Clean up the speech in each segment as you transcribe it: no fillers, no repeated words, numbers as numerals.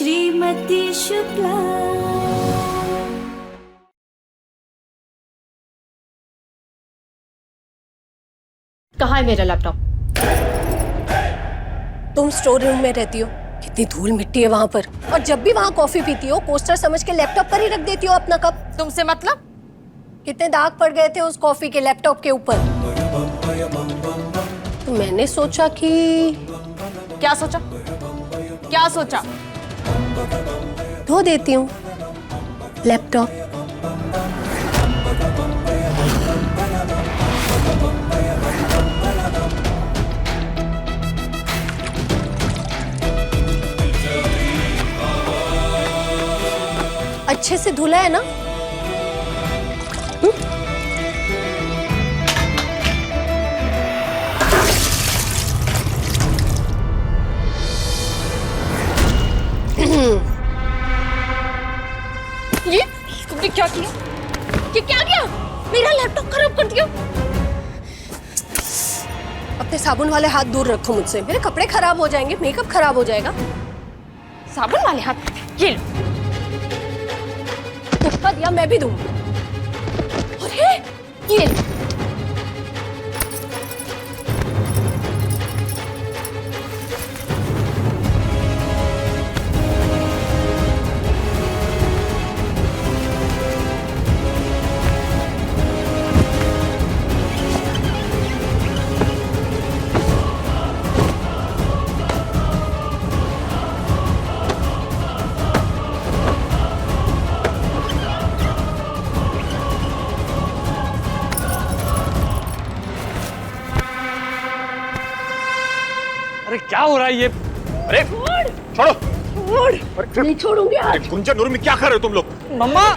श्रीमती शुक्ला। कहाँ है मेरा लैपटॉप? तुम स्टोर रूम में रहती हो, कितनी धूल मिट्टी है वहाँ पर, और जब भी वहाँ कॉफी पीती हो कोस्टर समझ के लैपटॉप पर ही रख देती हो अपना कप। तुमसे मतलब? कितने दाग पड़ गए थे उस कॉफी के लैपटॉप के ऊपर। तो मैंने सोचा कि क्या सोचा? क्या सोचा? धो देती हूँ लैपटॉप। अच्छे से धुला है ना? ये तुमने क्या किया? ये क्या किया? मेरा लैपटॉप खराब कर दिया। अपने साबुन वाले हाथ दूर रखो मुझसे, मेरे कपड़े खराब हो जाएंगे, मेकअप खराब हो जाएगा। साबुन वाले हाथ? ये लो। धोखा दिया मैं भी दूँ। अरे ये लो। अरे क्या हो रहा है ये? अरे छोड़ो। छोड़, नहीं छोड़ूंगी आज। अरे गुंजन नूर में क्या कर रहे हो तुम लोग? मम्मा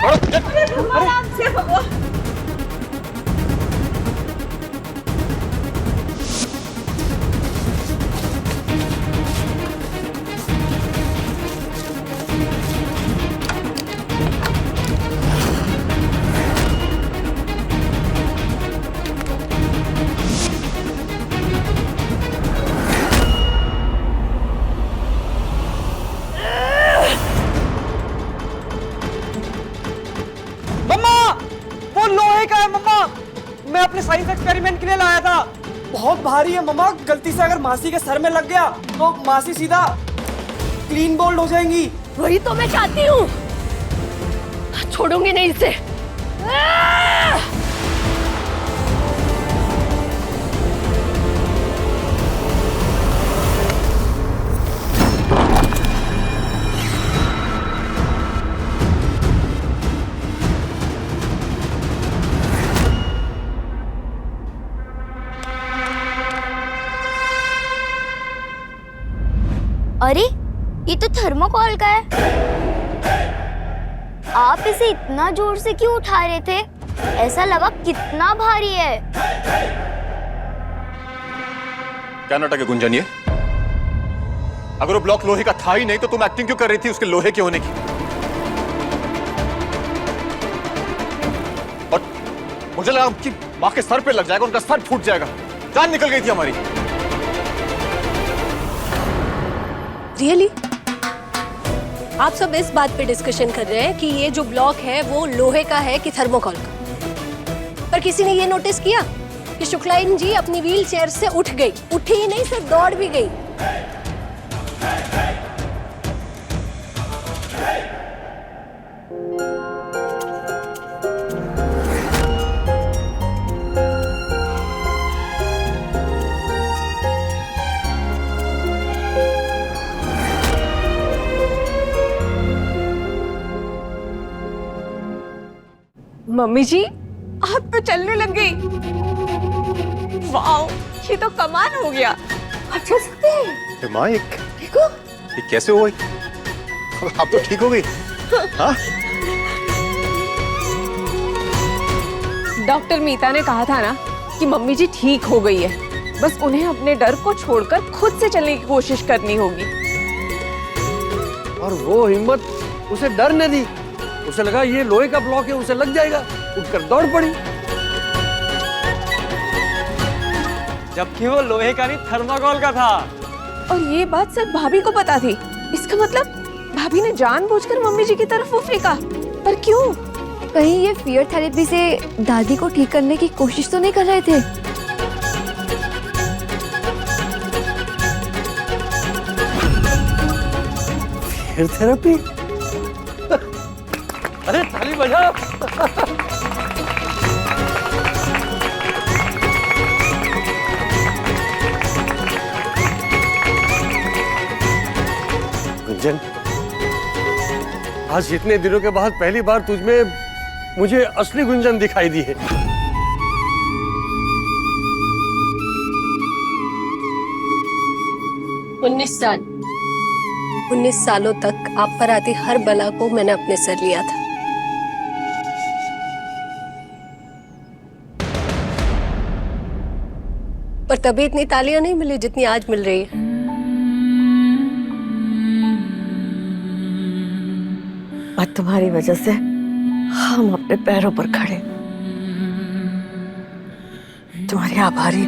वो लोहे का है मम्मा। मैं अपने साइंस एक्सपेरिमेंट के लिए लाया था। बहुत भारी है मम्मा, गलती से अगर मासी के सर में लग गया तो मासी सीधा क्लीन बोल्ड हो जाएंगी। वही तो मैं चाहती हूँ, छोड़ूंगी नहीं इसे। अरे ये तो थर्मोकोल का है। आप इसे इतना जोर से क्यों उठा रहे थे? ऐसा लगा कितना भारी है। क्या नाटक है गुंजन ये? अगर वो ब्लॉक लोहे का था ही नहीं तो तुम एक्टिंग क्यों कर रही थी उसके लोहे के होने की? और मुझे लगा कि मां के सर पे लग जाएगा, उनका सर फूट जाएगा, जान निकल गई थी हमारी। रियली? आप सब इस बात पे डिस्कशन कर रहे हैं कि ये जो ब्लॉक है वो लोहे का है कि थर्मोकोल का। पर किसी ने ये नोटिस किया कि शुक्लाइन जी अपनी व्हील चेयर से उठ गई? उठी ही नहीं, सिर्फ दौड़ भी गई। मम्मी जी आप तो चलने लग गई। वाओ, ये तो कमाल हो गया। अच्छा सकते हैं। माँ ये कैसे हो गई? आप तो ठीक हो गई? हाँ? डॉक्टर मीता ने कहा था ना कि मम्मी जी ठीक हो गई है, बस उन्हें अपने डर को छोड़कर खुद से चलने की कोशिश करनी होगी। और वो हिम्मत उसे डर ने दी। उसे लगा ये लोहे का ब्लॉक है, उसे लग जाएगा, उठकर दौड़ पड़ी। जबकि वो लोहे का नहीं थर्माकोल का था। और ये बात सिर्फ भाभी को पता थी। इसका मतलब भाभी ने जानबूझकर मम्मी जी की तरफ वो फेंका, पर क्यों? कहीं ये फियर थेरेपी से दादी को ठीक करने की कोशिश तो नहीं कर रहे थे? फिर थेरेपी? अरे ताली बजा। गुंजन, आज इतने दिनों के बाद पहली बार तुझमें मुझे असली गुंजन दिखाई दी है। साल 19 सालों तक आप पर आती हर बला को मैंने अपने सर लिया था। पर तभी इतनी तालियां नहीं मिली जितनी आज मिल रही है। और तुम्हारी वजह से हम अपने पैरों पर खड़े, तुम्हारी आभारी।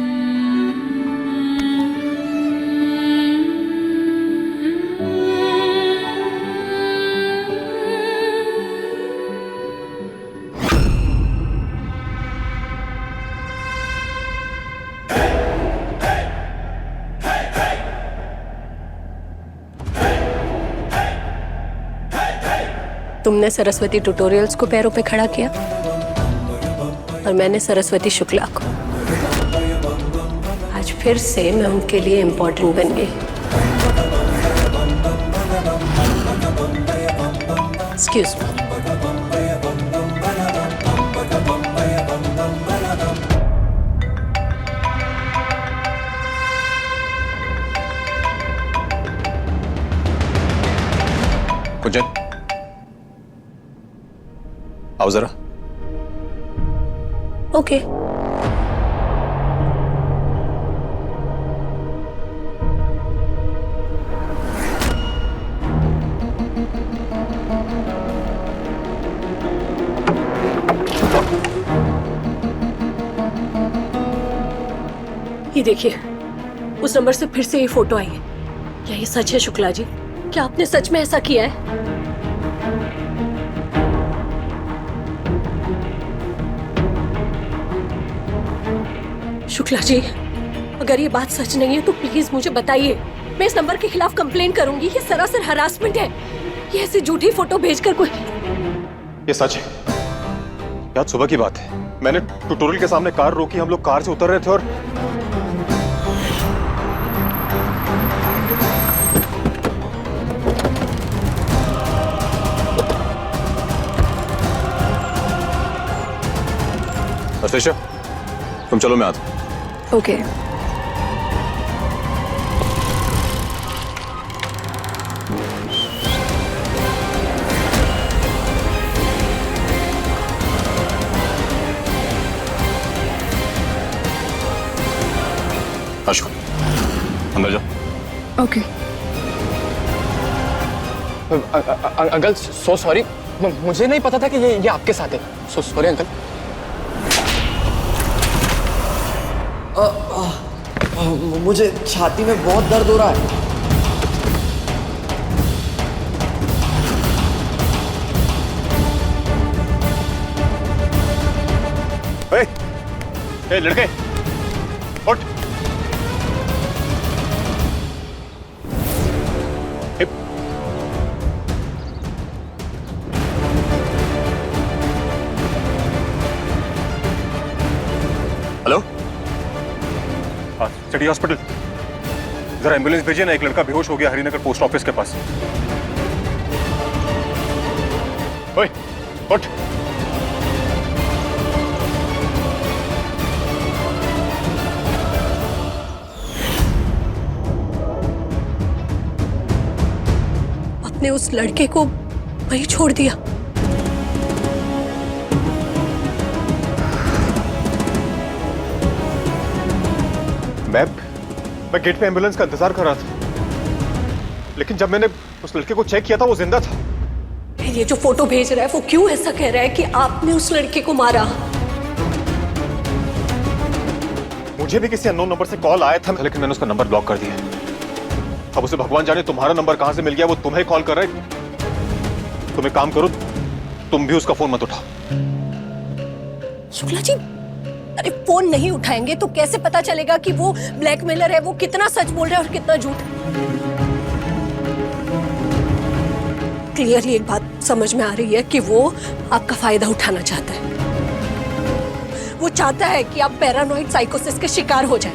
तुमने सरस्वती ट्यूटोरियल्स को पैरों पे खड़ा किया और मैंने सरस्वती शुक्ला को। आज फिर से मैं उनके लिए इम्पोर्टेंट बन गई। Excuse me. गुंजन, आओ जरा। ओके। ये देखिए, उस नंबर से फिर से ये फोटो आई है। क्या ये सच है शुक्ला जी? क्या आपने सच में ऐसा किया है? शुक्ला जी, अगर ये बात सच नहीं है तो प्लीज मुझे बताइए। मैं इस नंबर के खिलाफ कंप्लेन करूंगी। ये सरासर हरासमेंट है। ये ऐसी झूठी फोटो भेजकर कोई। ये सच है। आज सुबह की बात है, मैंने ट्यूटोरियल के सामने कार रोकी, हम लोग कार से उतर रहे थे और अर्षिशा, तुम चलो, मैं आता हूं। ओके। अशोक, अंदर जाओ। ओके। अंकल सो सॉरी, मुझे नहीं पता था कि ये आपके साथ है। So sorry uncle. मुझे छाती में बहुत दर्द हो रहा है। ए लड़के, उठ। हेलो, सिटी हॉस्पिटल, जरा एम्बुलेंस भेजिए ना। एक लड़का बेहोश हो गया हरिनगर पोस्ट ऑफिस के पास। ओए, उठ। आपने उस लड़के को वहीं छोड़ दिया। मैं गेट पे एम्बुलेंस का इंतजार कर रहा था, लेकिन जब मैंने उस लड़के को चेक किया था वो जिंदा था। ये जो फोटो भेज रहा है वो क्यों ऐसा कह रहा है कि आपने उस लड़के को मारा? मुझे भी किसी अननोन नंबर से कॉल आया था, लेकिन मैंने उसका नंबर ब्लॉक कर दिया। अब उसे भगवान जाने तुम्हारा नंबर कहां से मिल गया, वो तुम्हें कॉल कर रहा है। तुम एक काम करो, तुम भी उसका फोन मत उठाओ। शुक्ला जी, अरे फोन नहीं उठाएंगे तो कैसे पता चलेगा कि वो ब्लैकमेलर है, वो कितना सच बोल रहा है और कितना झूठ। क्लियरली एक बात समझ में आ रही है कि वो आपका फायदा उठाना चाहता है। वो चाहता है कि आप पैरानॉइड साइकोसिस के शिकार हो जाएं।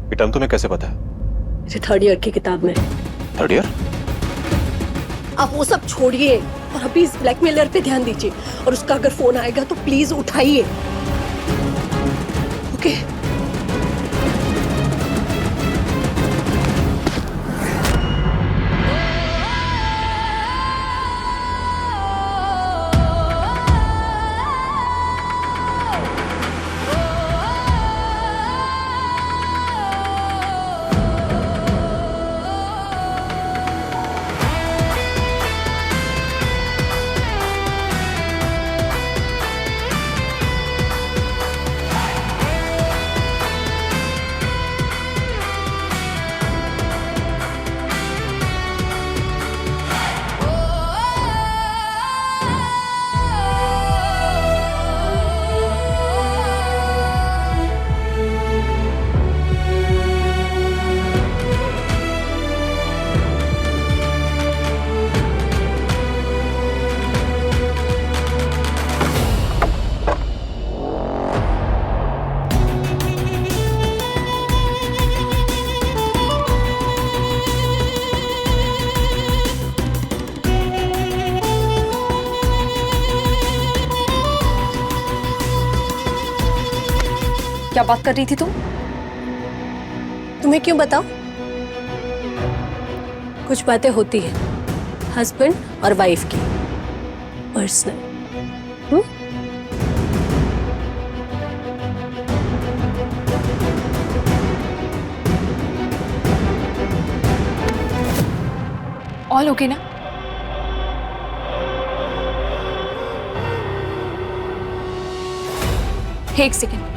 ये टर्म तुम्हें कैसे पता है? ये 3rd ईयर की किताब में। 3rd year? आप वो सब छोड़िए और अभी इस ब्लैकमेलर पे ध्यान दीजिए, और उसका अगर फोन आएगा तो प्लीज उठाइए। ओके? क्या बात कर रही थी तुम? तुम्हें क्यों बताऊं? कुछ बातें होती हैं हस्बैंड और वाइफ की, पर्सनल। ऑल ओके ना? एक सेकेंड।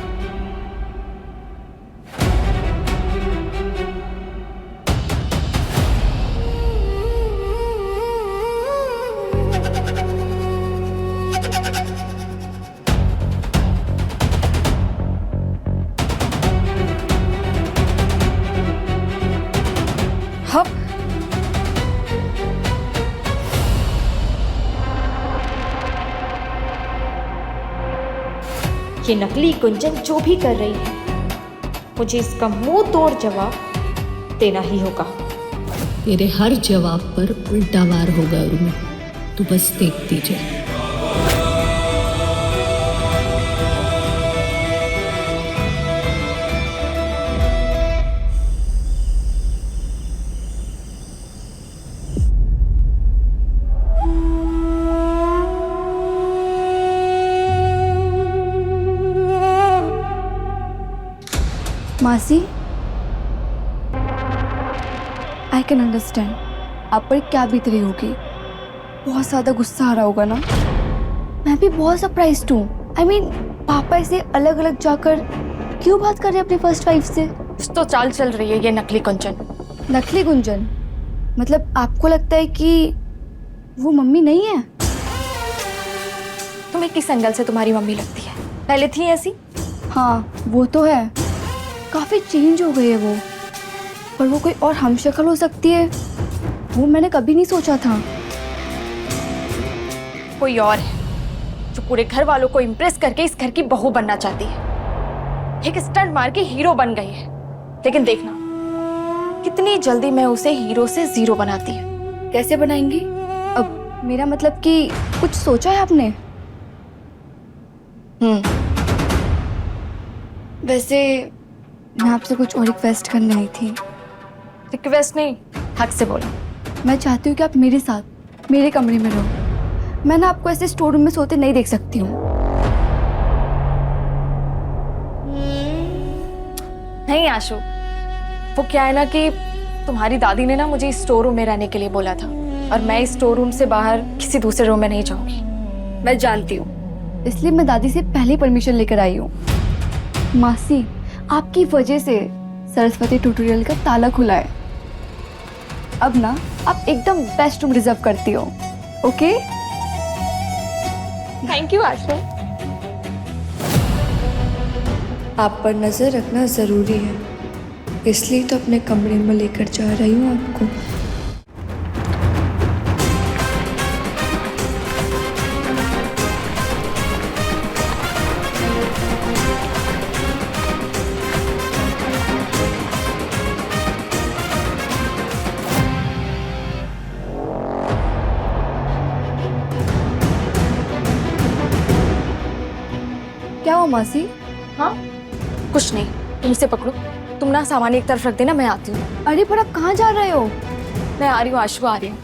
ये नकली गुंजन जो भी कर रही है, मुझे इसका मुंह तोड़ जवाब देना ही होगा। तेरे हर जवाब पर उल्टा वार होगा उर्मी, तू बस देखती जा। मासी, आई कैन अंडरस्टैंड आप पर क्या बीत रही होगी। बहुत ज़्यादा गुस्सा आ रहा होगा ना। मैं भी बहुत सरप्राइज्ड हूँ। आई मीन, पापा ऐसे अलग अलग जाकर क्यों बात कर रहे हैं अपनी फर्स्ट वाइफ से? कुछ तो चाल चल रही है ये नकली गुंजन। नकली गुंजन मतलब आपको लगता है कि वो मम्मी नहीं है? तुम्हें किस एंगल से तुम्हारी मम्मी लगती है? पहले थी ऐसी? हाँ वो तो है, काफ़ी चेंज हो गई है वो। पर वो कोई और हमशक्ल हो सकती है, वो मैंने कभी नहीं सोचा था। कोई और है जो पूरे घर वालों को इम्प्रेस करके इस घर की बहू बनना चाहती है। एक स्टंट मार के हीरो बन गई है, लेकिन देखना कितनी जल्दी मैं उसे हीरो से जीरो बनाती हूँ। कैसे बनाएंगी? अब मेरा मतलब कि कुछ सोचा है आपने? वैसे मैं आपसे कुछ और रिक्वेस्ट करने आई थी। रिक्वेस्ट नहीं, हक से बोलो। मैं चाहती हूँ कि आप मेरे साथ मेरे कमरे में रहो। मैं ना आपको ऐसे स्टोर रूम में सोते नहीं देख सकती हूँ। नहीं आशु, वो क्या है ना कि तुम्हारी दादी ने ना मुझे इस स्टोर रूम में रहने के लिए बोला था, और मैं इस स्टोर रूम से बाहर किसी दूसरे रूम में नहीं जाऊंगी। मैं जानती हूँ, इसलिए मैं दादी से पहले परमिशन लेकर आई हूँ। मासी, आपकी वजह से सरस्वती ट्यूटोरियल का ताला खुला है। अब ना आप एकदम बेस्ट रूम रिजर्व करती हो, ओके? थैंक यू आशु। आप पर नजर रखना जरूरी है, इसलिए तो अपने कमरे में लेकर जा रही हूँ आपको। क्या हुआ मासी? हाँ कुछ नहीं, तुम इसे पकड़ो। तुम ना सामान एक तरफ रख देना, मैं आती हूँ। अरे पर आप कहाँ जा रहे हो? मैं आ रही हूँ आशु, आ रही हूँ।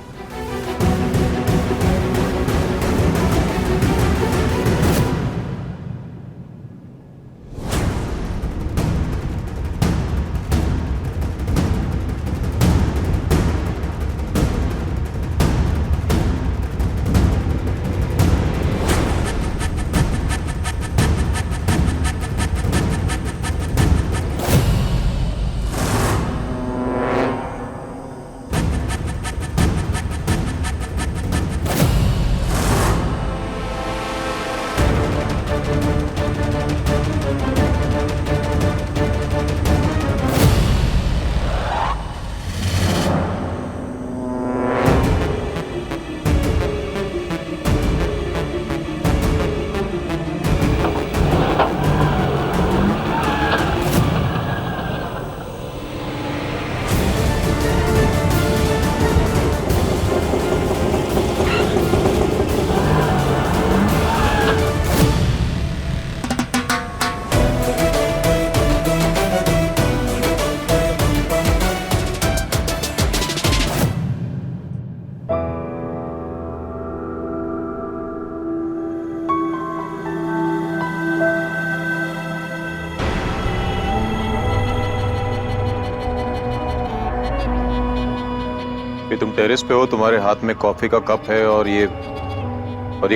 ये तुम टेरेस पे हो, तुम्हारे हाथ में कॉफी का कप है और ये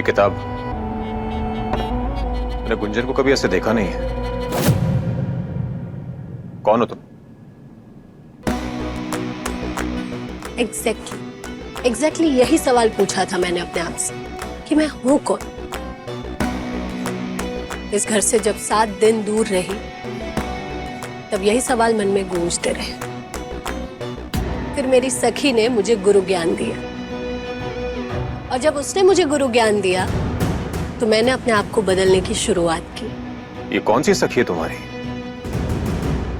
किताब। मैंने गुंजन को कभी ऐसे देखा नहीं है। कौन हो तुम? एग्जैक्टली यही सवाल पूछा था मैंने अपने आप से कि मैं हूं कौन। इस घर से जब 7 दिन दूर रही तब यही सवाल मन में गूंजते रहे। फिर मेरी सखी ने मुझे गुरु ज्ञान दिया, और जब उसने मुझे गुरु ज्ञान दिया तो मैंने अपने आप को बदलने की शुरुआत की। ये कौन सी सखी है तुम्हारी?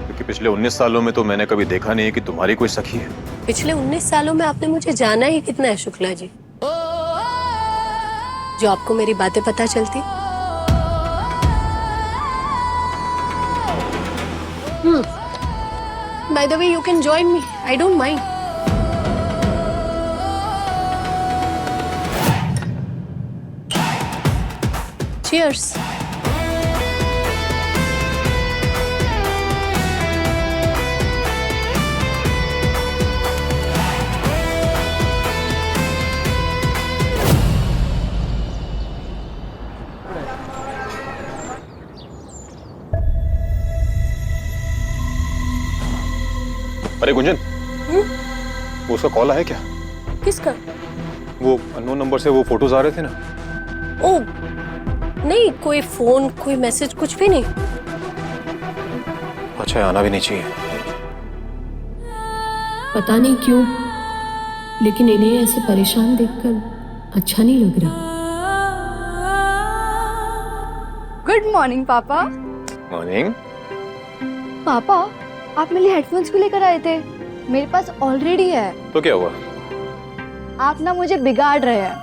क्योंकि पिछले 19 सालों में तो मैंने कभी देखा नहीं है कि तुम्हारी कोई सखी है। पिछले 19 सालों में आपने मुझे जाना ही कितना है शुक्ला जी, जो आपको मेरी बातें पता चलती। By the way, you can join me. I don't mind. Cheers. अरे गुंजन, वो उसका कॉल आया क्या? किसका? वो अननोन नंबर से वो फोटोज आ रहे थे ना। ओ नहीं, कोई फोन कोई मैसेज कुछ भी नहीं। अच्छा, आना भी नहीं चाहिए। पता नहीं क्यों, लेकिन इन्हें ऐसे परेशान देखकर अच्छा नहीं लग रहा। गुड मॉर्निंग पापा। मॉर्निंग। पापा, आप मेरे लिए हेडफोन्स क्यों लेकर आए थे? मेरे पास ऑलरेडी है। तो क्या हुआ? आप ना मुझे बिगाड़ रहे हैं।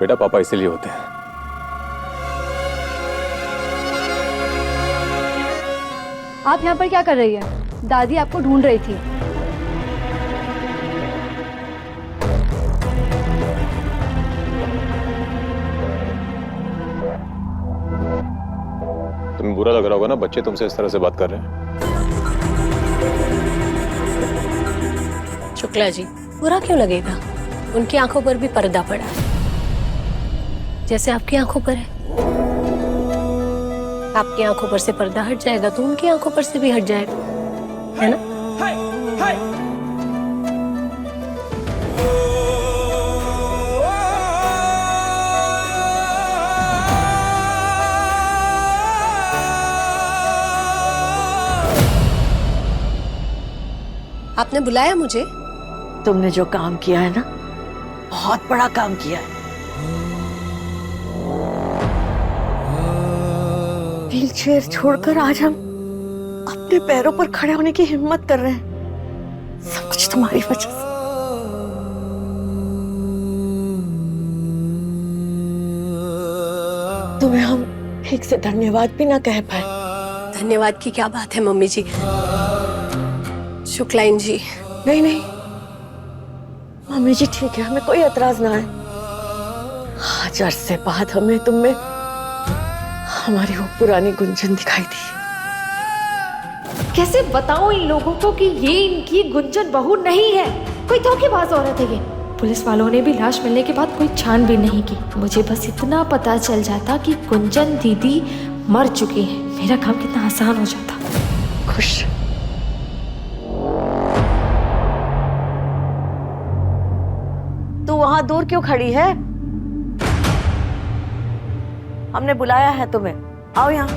बेटा, पापा इसीलिए होते हैं। आप यहाँ पर क्या कर रही है? दादी आपको ढूंढ रही थी। तुम्हें बुरा लग रहा होगा ना, बच्चे तुमसे इस तरह से बात कर रहे हैं। शुक्ला जी, बुरा क्यों लगेगा? उनकी आंखों पर भी पर्दा पड़ा है, जैसे आपकी आंखों पर है। आपकी आंखों पर से पर्दा हट जाएगा तो उनकी आंखों पर से भी हट जाएगा, है ना? आपने बुलाया मुझे? तुमने जो काम किया है ना, बहुत बड़ा काम किया है। व्हीलचेयर छोड़कर आज हम अपने पैरों पर खड़े होने की हिम्मत कर रहे हैं। सब कुछ तुम्हारी वजह से। तुम्हें हम ठीक से धन्यवाद भी ना कह पाए। धन्यवाद की क्या बात है मम्मी जी। शुक्लाइन जी। नहीं नहीं मम्मी जी ठीक है, हमें कोई एतराज ना है। आज अरसे बाद हमें तुम में हमारी वो पुरानी गुंजन दिखाई दी। कैसे बताऊं इन लोगों को कि ये इनकी गुंजन बहू नहीं है, कोई धोखेबाज औरत है ये। पुलिस वालों ने भी लाश मिलने के बाद कोई छानबीन नहीं की। मुझे बस इतना पता चल जाता कि गुंजन दीदी मर चुकी है, मेरा काम कितना आसान हो जाता। खुश। तू वहां दूर क्यों खड़ी है? हमने बुलाया है तुम्हें, आओ यहाँ।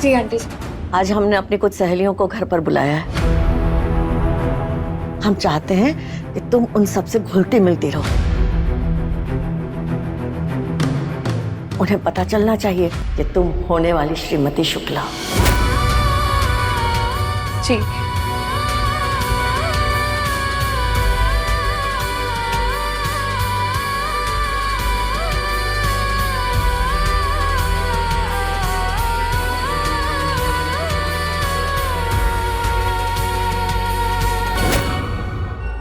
जी आंटी। आज हमने अपनी कुछ सहेलियों को घर पर बुलाया है। हम चाहते हैं कि तुम उन सब से घुलती मिलती रहो। उन्हें पता चलना चाहिए कि तुम होने वाली श्रीमती शुक्ला। जी।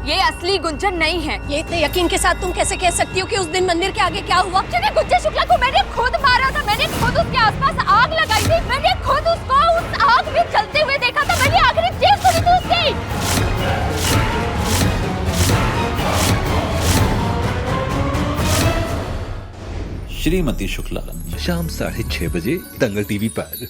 ये असली गुंजन नहीं है। ये इतने यकीन के साथ तुम कैसे कह सकती हो कि उस दिन मंदिर के आगे क्या हुआ? गुंजन शुक्ला को मैंने खुद मारा था, मैंने खुद उसके आसपास आग लगाई थी, मैंने खुद उसको उस आग में जलते हुए देखा था, मैंने आखिरी चीख सुनी थी उसकी। श्रीमती शुक्ला शाम 6:30 बजे दंगल टीवी पर।